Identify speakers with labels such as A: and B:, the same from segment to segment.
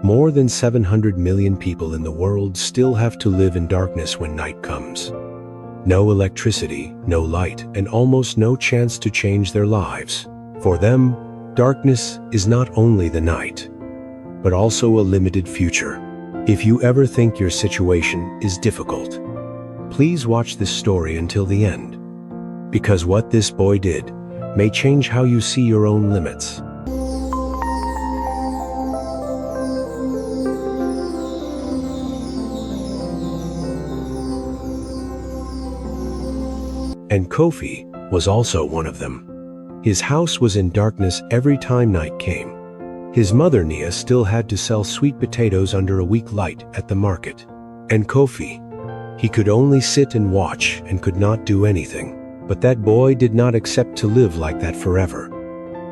A: More than 700 million people in the world still have to live in darkness when night comes. No electricity, no light, and almost no chance to change their lives. For them, darkness is not only the night, but also a limited future. If you ever think your situation is difficult, please watch this story until the end, because what this boy did may change how you see your own limits. And Kofi was also one of them. His house was in darkness every time night came. His mother Nia still had to sell sweet potatoes under a weak light at the market. And Kofi, he could only sit and watch and could not do anything. But that boy did not accept to live like that forever.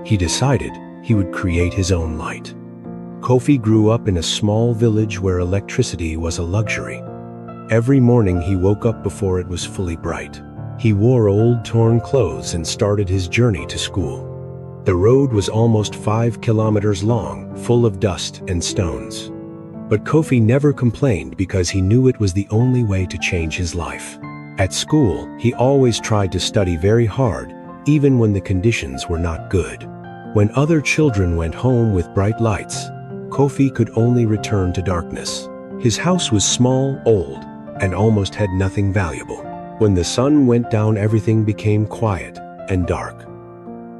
A: He decided he would create his own light. Kofi grew up in a small village where electricity was a luxury. Every morning he woke up before it was fully bright. He wore old torn clothes and started his journey to school. The road was almost 5 kilometers long, full of dust and stones. But Kofi never complained because he knew it was the only way to change his life. At school, he always tried to study very hard, even when the conditions were not good. When other children went home with bright lights, Kofi could only return to darkness. His house was small, old, and almost had nothing valuable. When the sun went down, everything became quiet and dark.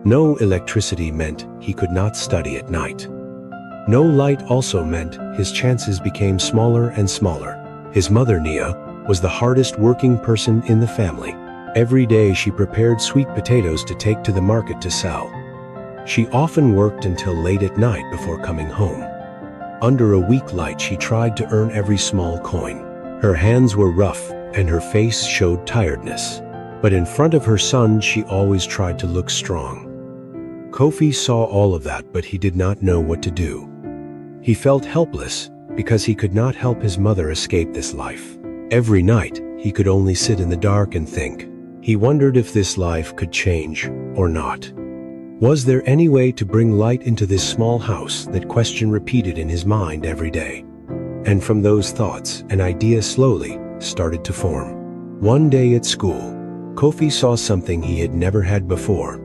A: No electricity meant he could not study at night. No light also meant his chances became smaller and smaller. His mother, Nia, was the hardest working person in the family. Every day she prepared sweet potatoes to take to the market to sell. She often worked until late at night before coming home. Under a weak light, she tried to earn every small coin. Her hands were rough and her face showed tiredness. But in front of her son, she always tried to look strong. Kofi saw all of that, but he did not know what to do. He felt helpless because he could not help his mother escape this life. Every night, he could only sit in the dark and think. He wondered if this life could change or not. Was there any way to bring light into this small house? That question repeated in his mind every day. And from those thoughts, an idea slowly started to form. One day at school, Kofi saw something he had never had before.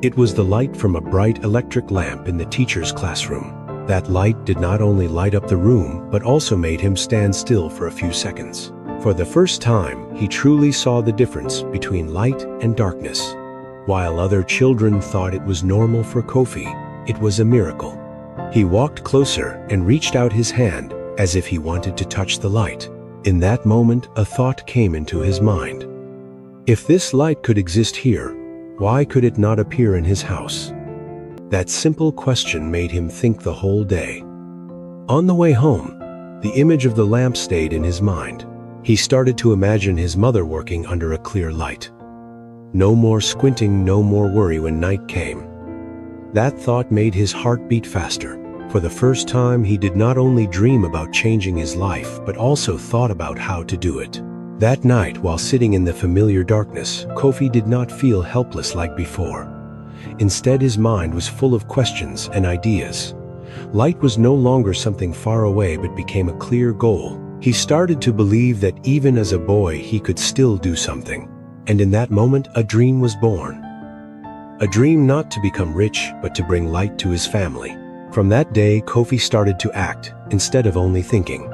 A: It was the light from a bright electric lamp in the teacher's classroom. That light did not only light up the room, but also made him stand still for a few seconds. For the first time, he truly saw the difference between light and darkness. While other children thought it was normal for Kofi, it was a miracle. He walked closer and reached out his hand as if he wanted to touch the light. In that moment, a thought came into his mind. If this light could exist here, why could it not appear in his house? That simple question made him think the whole day. On the way home, the image of the lamp stayed in his mind. He started to imagine his mother working under a clear light. No more squinting, no more worry when night came. That thought made his heart beat faster. For the first time, he did not only dream about changing his life, but also thought about how to do it. That night, while sitting in the familiar darkness, Kofi did not feel helpless like before. Instead, his mind was full of questions and ideas. Light was no longer something far away, but became a clear goal. He started to believe that even as a boy, he could still do something. And in that moment, a dream was born. A dream not to become rich, but to bring light to his family. From that day, Kofi started to act instead of only thinking.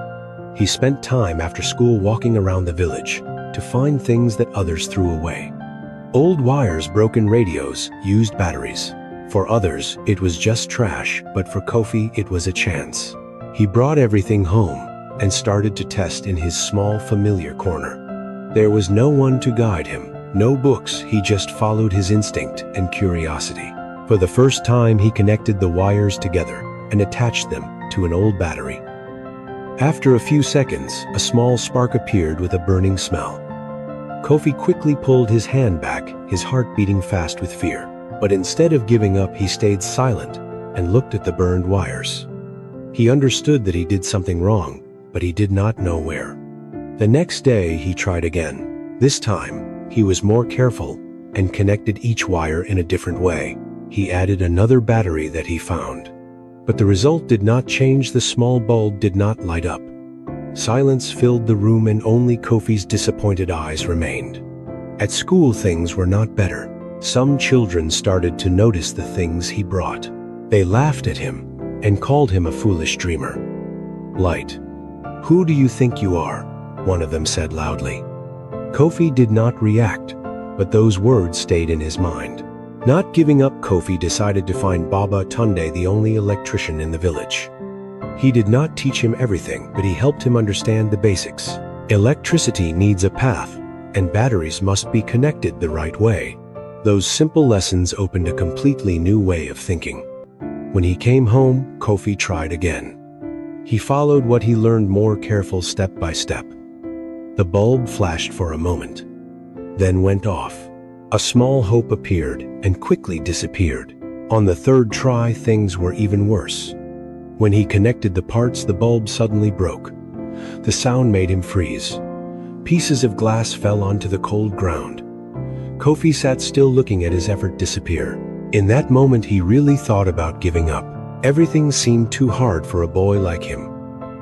A: He spent time after school walking around the village to find things that others threw away. Old wires, broken radios, used batteries. For others, it was just trash, but for Kofi, it was a chance. He brought everything home and started to test in his small, familiar corner. There was no one to guide him, no books. He just followed his instinct and curiosity. For the first time, he connected the wires together and attached them to an old battery. After a few seconds, a small spark appeared with a burning smell. Kofi quickly pulled his hand back, his heart beating fast with fear. But instead of giving up, he stayed silent and looked at the burned wires. He understood that he did something wrong, but he did not know where. The next day, he tried again. This time, he was more careful and connected each wire in a different way. He added another battery that he found. But the result did not change. The small bulb did not light up. Silence filled the room and only Kofi's disappointed eyes remained. At school, things were not better. Some children started to notice the things he brought. They laughed at him and called him a foolish dreamer. "Light, who do you think you are?" one of them said loudly. Kofi did not react, but those words stayed in his mind. Not giving up, Kofi decided to find Baba Tunde, the only electrician in the village. He did not teach him everything, but he helped him understand the basics. Electricity needs a path, and batteries must be connected the right way. Those simple lessons opened a completely new way of thinking. When he came home, Kofi tried again. He followed what he learned more careful step by step. The bulb flashed for a moment, then went off. A small hope appeared and quickly disappeared. On the third try, things were even worse. When he connected the parts, the bulb suddenly broke. The sound made him freeze. Pieces of glass fell onto the cold ground. Kofi sat still, looking at his effort disappear. In that moment, he really thought about giving up. Everything seemed too hard for a boy like him.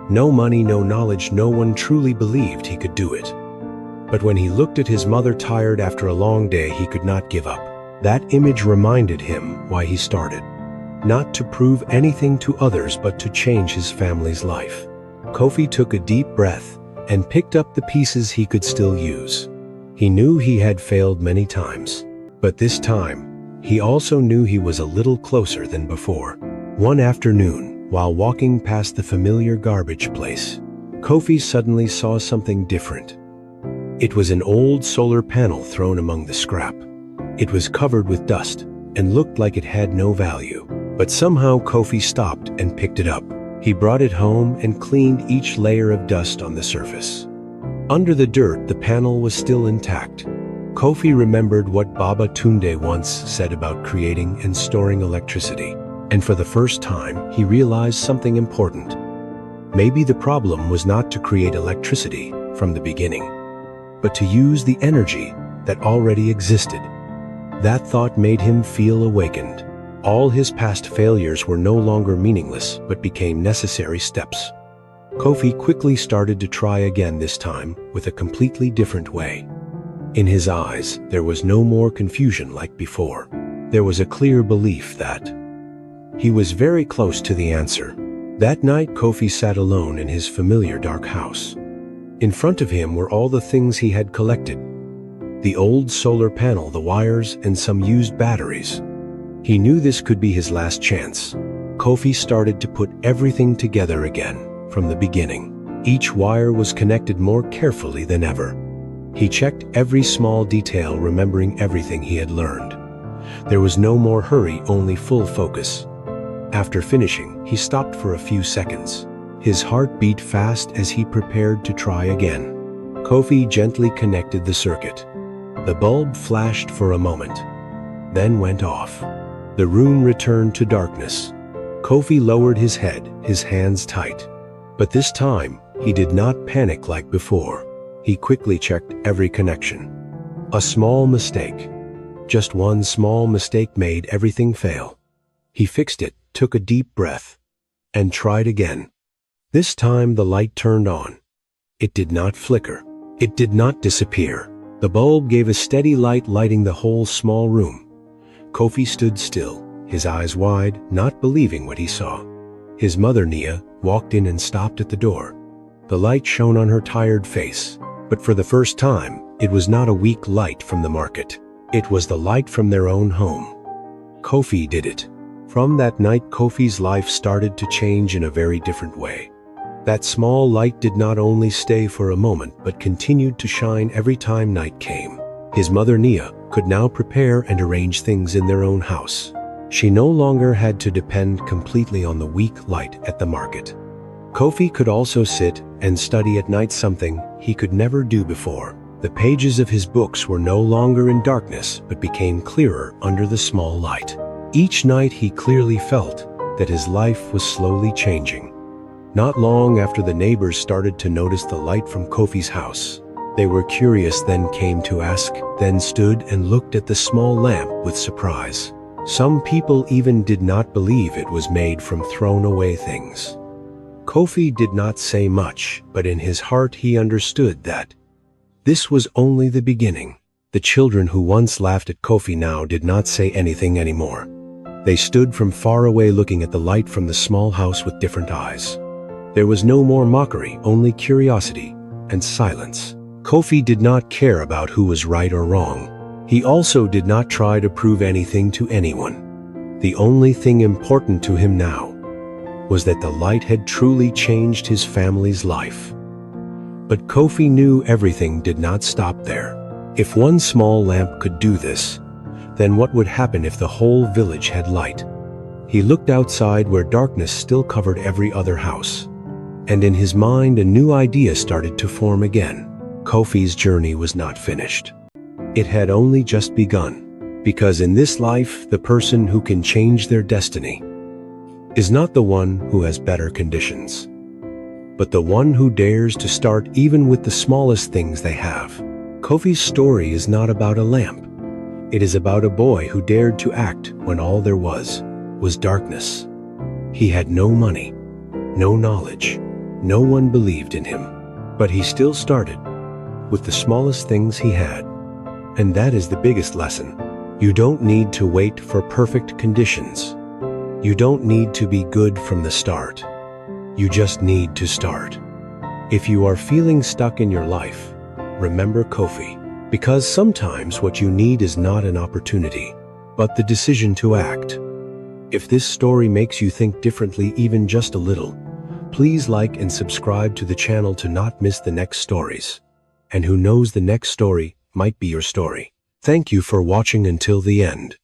A: No money, no knowledge, no one truly believed he could do it. But when he looked at his mother tired after a long day, he could not give up. That image reminded him why he started. Not to prove anything to others, but to change his family's life. Kofi took a deep breath and picked up the pieces he could still use. He knew he had failed many times, but this time, he also knew he was a little closer than before. One afternoon, while walking past the familiar garbage place, Kofi suddenly saw something different. It was an old solar panel thrown among the scrap. It was covered with dust and looked like it had no value. But somehow Kofi stopped and picked it up. He brought it home and cleaned each layer of dust on the surface. Under the dirt, the panel was still intact. Kofi remembered what Baba Tunde once said about creating and storing electricity. And for the first time, he realized something important. Maybe the problem was not to create electricity from the beginning, but to use the energy that already existed. That thought made him feel awakened. All his past failures were no longer meaningless, but became necessary steps. Kofi quickly started to try again, this time with a completely different way. In his eyes, there was no more confusion like before. There was a clear belief that he was very close to the answer. That night, Kofi sat alone in his familiar dark house. In front of him were all the things he had collected: the old solar panel, the wires, and some used batteries. He knew this could be his last chance. Kofi started to put everything together again, from the beginning. Each wire was connected more carefully than ever. He checked every small detail, remembering everything he had learned. There was no more hurry, only full focus. After finishing, he stopped for a few seconds. His heart beat fast as he prepared to try again. Kofi gently connected the circuit. The bulb flashed for a moment, then went off. The room returned to darkness. Kofi lowered his head, his hands tight. But this time, he did not panic like before. He quickly checked every connection. A small mistake, just one small mistake, made everything fail. He fixed it, took a deep breath, and tried again. This time the light turned on. It did not flicker. It did not disappear. The bulb gave a steady light, lighting the whole small room. Kofi stood still, his eyes wide, not believing what he saw. His mother, Nia, walked in and stopped at the door. The light shone on her tired face, but for the first time, it was not a weak light from the market. It was the light from their own home. Kofi did it. From that night, Kofi's life started to change in a very different way. That small light did not only stay for a moment, but continued to shine every time night came. His mother, Nia, could now prepare and arrange things in their own house. She no longer had to depend completely on the weak light at the market. Kofi could also sit and study at night, something he could never do before. The pages of his books were no longer in darkness, but became clearer under the small light. Each night he clearly felt that his life was slowly changing. Not long after, the neighbors started to notice the light from Kofi's house. They were curious, then came to ask, then stood and looked at the small lamp with surprise. Some people even did not believe it was made from thrown away things. Kofi did not say much, but in his heart he understood that this was only the beginning. The children who once laughed at Kofi now did not say anything anymore. They stood from far away looking at the light from the small house with different eyes. There was no more mockery, only curiosity and silence. Kofi did not care about who was right or wrong. He also did not try to prove anything to anyone. The only thing important to him now was that the light had truly changed his family's life. But Kofi knew everything did not stop there. If one small lamp could do this, then what would happen if the whole village had light? He looked outside where darkness still covered every other house. And in his mind a new idea started to form again. Kofi's journey was not finished. It had only just begun. Because in this life, the person who can change their destiny is not the one who has better conditions, but the one who dares to start even with the smallest things they have. Kofi's story is not about a lamp. It is about a boy who dared to act when all there was darkness. He had no money, no knowledge, no one believed in him, but he still started with the smallest things he had. And that is the biggest lesson. You don't need to wait for perfect conditions. You don't need to be good from the start. You just need to start. If you are feeling stuck in your life, remember Kofi, because sometimes what you need is not an opportunity, but the decision to act. If this story makes you think differently even just a little, please like and subscribe to the channel to not miss the next stories. And who knows, the next story might be your story. Thank you for watching until the end.